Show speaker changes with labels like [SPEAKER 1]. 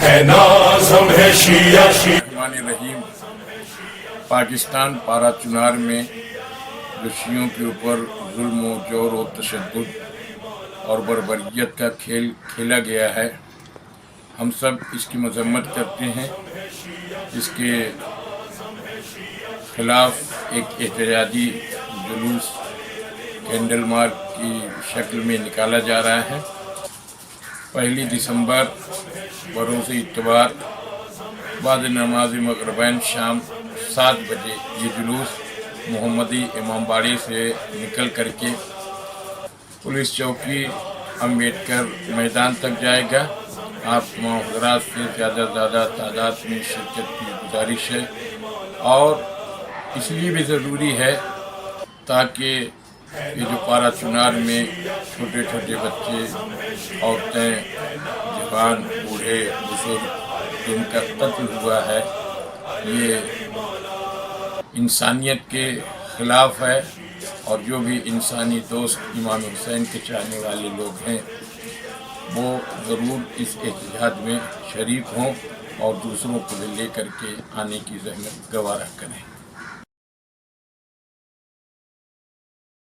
[SPEAKER 1] ہے ناز ہمیں شیعہ
[SPEAKER 2] الرحمن الرحیم۔ پاکستان پارا چنار میں جو شیعوں کے اوپر ظلم و جور و تشدد اور بربریت کا کھیل کھیلا گیا ہے، ہم سب اس کی مذمت کرتے ہیں۔ اس کے خلاف ایک احتجاجی جلوس کینڈل مارچ کی شکل میں نکالا جا رہا ہے۔ 1 دسمبر بروز اتوار بعد نماز مغربین شام 7 بجے یہ جلوس محمدی امام باڑی سے نکل کر کے پولیس چوکی امبیڈکر میدان تک جائے گا۔ آپ تمام حضرات سے زیادہ تعداد میں شرکت کی گزارش ہے، اور اس لیے بھی ضروری ہے تاکہ یہ جو پارا چنار میں چھوٹے چھوٹے بچے، عورتیں، جوان، بوڑھے، بزرگ جن کا قتل ہوا ہے، یہ انسانیت کے خلاف ہے، اور جو بھی انسانی دوست امام حسین کے چاہنے والے لوگ ہیں وہ ضرور اس احتجاج میں شریک ہوں اور دوسروں کو بھی لے کر کے آنے کی زحمت گوارا کریں۔